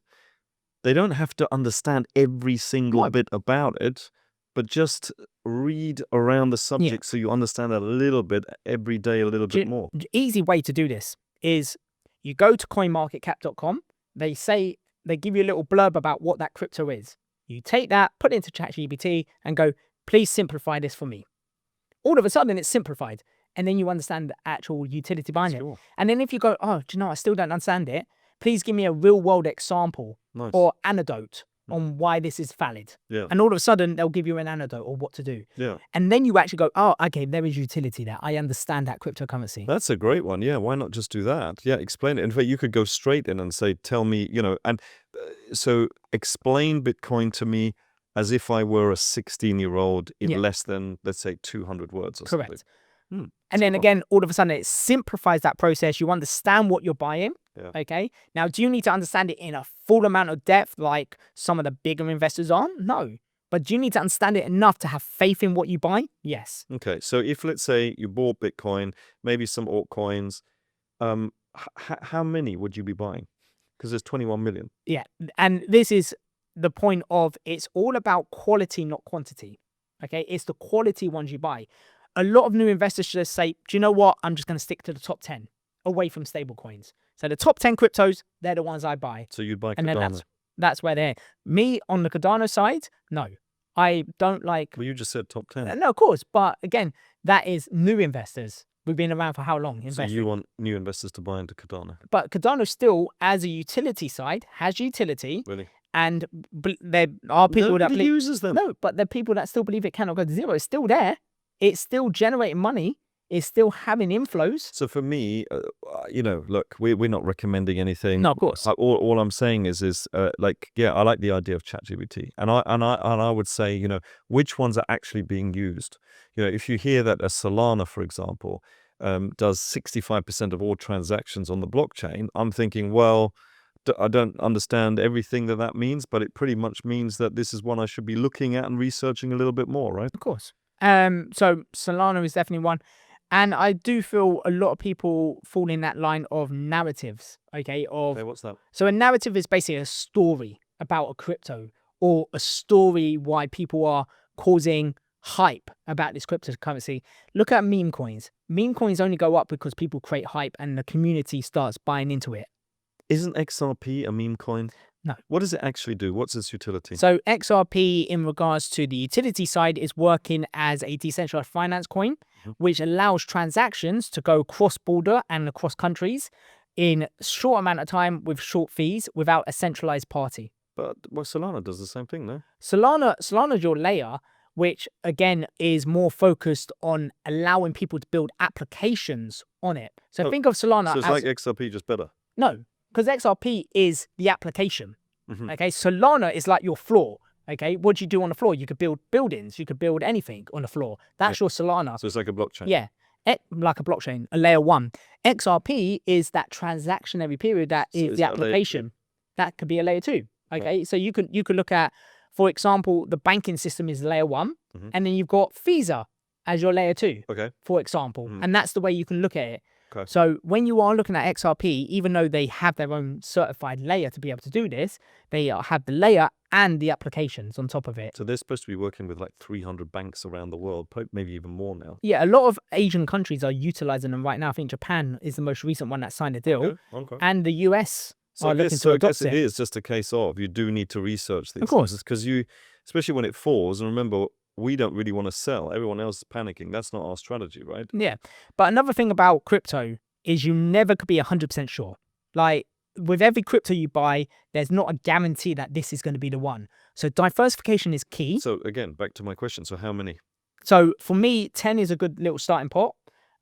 Speaker 2: they don't have to understand every single bit about it, but just read around the subject so you understand a little bit every day, a little bit more.
Speaker 1: The easy way to do this is you go to coinmarketcap.com. They give you a little blurb about what that crypto is. You take that, put it into ChatGPT and go, please simplify this for me. All of a sudden it's simplified. And then you understand the actual utility behind it. And then if you go, oh, do you know, I still don't understand it. Please give me a real world example or anecdote on why this is valid. And all of a sudden they'll give you an anecdote or what to do. And then you actually go, oh, okay, there is utility there. I understand that cryptocurrency.
Speaker 2: That's a great one. Yeah, why not just do that? Yeah, explain it. In fact, you could go straight in and say, tell me, and so explain Bitcoin to me as if I were a 16-year-old in less than, let's say, 200 words or something.
Speaker 1: And then again, all of a sudden it simplifies that process. You understand what you're buying. Okay. Now, do you need to understand it in a full amount of depth like some of the bigger investors are? No. But do you need to understand it enough to have faith in what you buy? Yes.
Speaker 2: Okay. So if, let's say, you bought Bitcoin, maybe some altcoins, how many would you be buying? Because there's 21 million.
Speaker 1: Yeah. And this is the point of it's all about quality, not quantity. Okay. It's the quality ones you buy. A lot of new investors should just say, do you know what? I'm just going to stick to the top 10 away from stable coins. So the top 10 cryptos, they're the ones I buy.
Speaker 2: So you'd buy Cardano.
Speaker 1: And then that's where they're. Me on the Cardano side, no. I don't like.
Speaker 2: Well, you just said top 10.
Speaker 1: No, of course. But again, that is new investors. We've been around for how long?
Speaker 2: So you want new investors to buy into Cardano?
Speaker 1: But Cardano still, as a utility side, has utility.
Speaker 2: Really?
Speaker 1: And there are people that
Speaker 2: uses them.
Speaker 1: No, but there are people that still believe it cannot go to zero. It's still there. It's still generating money. It's still having inflows.
Speaker 2: So for me, look, we're not recommending anything.
Speaker 1: No, of course.
Speaker 2: All I'm saying is I like the idea of ChatGPT, and I would say, which ones are actually being used. If you hear that a Solana, for example, does 65% of all transactions on the blockchain, I'm thinking, well, I don't understand everything that means, but it pretty much means that this is one I should be looking at and researching a little bit more, right?
Speaker 1: Of course. So Solana is definitely one. And I do feel a lot of people fall in that line of narratives, okay?
Speaker 2: What's that?
Speaker 1: So a narrative is basically a story about a crypto or a story why people are causing hype about this cryptocurrency. Look at meme coins. Meme coins only go up because people create hype and the community starts buying into it.
Speaker 2: Isn't XRP a meme coin?
Speaker 1: No.
Speaker 2: What does it actually do? What's its utility?
Speaker 1: So XRP, in regards to the utility side, is working as a decentralized finance coin, which allows transactions to go cross-border and across countries in a short amount of time with short fees without a centralized party.
Speaker 2: But Solana does the same thing, no?
Speaker 1: Solana's your layer, which again is more focused on allowing people to build applications on it. So think of Solana
Speaker 2: as like XRP, just better.
Speaker 1: No. Because XRP is the application, okay? Solana is like your floor, okay? What do you do on the floor? You could build buildings. You could build anything on the floor. That's your Solana.
Speaker 2: So it's like a blockchain.
Speaker 1: Yeah, like a blockchain, a layer one. XRP is that transactionary period that is the application. That could be a layer two, okay? Right. So you could look at, for example, the banking system is layer one, and then you've got Visa as your layer two, for example. And that's the way you can look at it. Okay. So when you are looking at XRP, even though they have their own certified layer to be able to do this, they have the layer and the applications on top of it.
Speaker 2: So they're supposed to be working with like 300 banks around the world, maybe even more now.
Speaker 1: Yeah, a lot of Asian countries are utilizing them right now. I think Japan is the most recent one that signed a deal. Okay. And the US are looking to adopt it.
Speaker 2: So I guess it is just a case of you do need to research these.
Speaker 1: Of course.
Speaker 2: Because you, especially when it falls, and remember, we don't really want to sell. Everyone else is panicking. That's not our strategy, right?
Speaker 1: Yeah. But another thing about crypto is you never could be 100% sure. Like with every crypto you buy, there's not a guarantee that this is going to be the one. So diversification is key.
Speaker 2: So again, back to my question. So how many?
Speaker 1: So for me, 10 is a good little starting pot.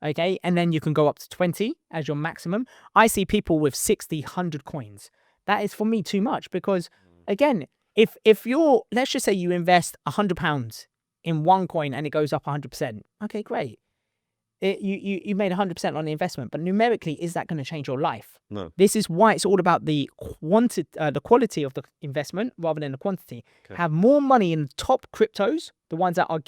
Speaker 1: Okay. And then you can go up to 20 as your maximum. I see people with 60, 100 coins that is for me too much, because again, if you're, let's just say you invest £100 in one coin and it goes up 100%, okay, great. You made 100% on the investment, but numerically, is that going to change your life?
Speaker 2: No.
Speaker 1: This is why it's all about the quality of the investment rather than the quantity.
Speaker 2: Okay.
Speaker 1: Have more money in top cryptos, the ones that are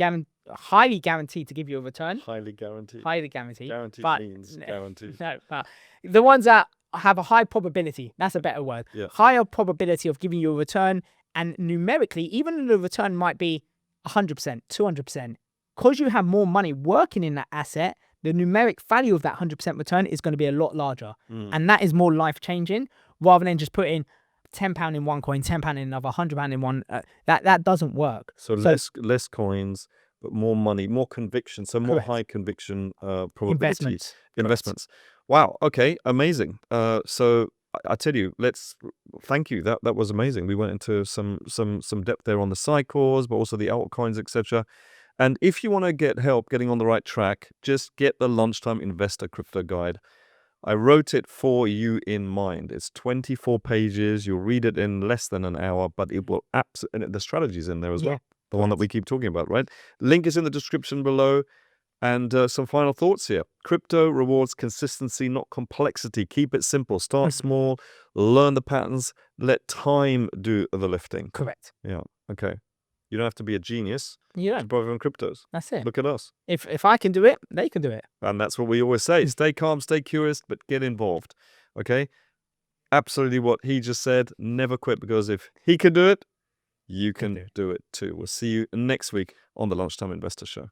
Speaker 1: highly guaranteed to give you a return.
Speaker 2: Highly guaranteed.
Speaker 1: Highly guaranteed.
Speaker 2: Guaranteed
Speaker 1: but,
Speaker 2: means guaranteed.
Speaker 1: No, but the ones that have a high probability, that's a better word.
Speaker 2: Yeah.
Speaker 1: Higher probability of giving you a return, and numerically, even though the return might be 100%, 200%, because you have more money working in that asset, the numeric value of that 100% return is going to be a lot larger. And that is more life-changing rather than just putting £10 in one coin, £10 in another, £100 in one. That doesn't work.
Speaker 2: So less coins, but more money, more conviction. So more high conviction probability investments. Wow. Okay. Amazing. So I tell you, thank you. That was amazing. We went into some depth there on the cycles, but also the altcoins, etc. And if you want to get help getting on the right track, just get the Lunchtime Investor Crypto Guide. I wrote it for you in mind. It's 24 pages. You'll read it in less than an hour, but it will absolutely, the strategy's in there as well. The one that we keep talking about, right? Link is in the description below. And some final thoughts here. Crypto rewards consistency, not complexity. Keep it simple. Start small, learn the patterns, let time do the lifting.
Speaker 1: Correct.
Speaker 2: Yeah. Okay. You don't have to be a genius
Speaker 1: You
Speaker 2: to
Speaker 1: don't.
Speaker 2: profit from cryptos.
Speaker 1: That's it.
Speaker 2: Look at us.
Speaker 1: If I can do it, they can do it.
Speaker 2: And that's what we always say. Stay calm, stay curious, but get involved. Okay? Absolutely what he just said. Never quit, because if he can do it, you can do it too. We'll see you next week on the Lunchtime Investor Show.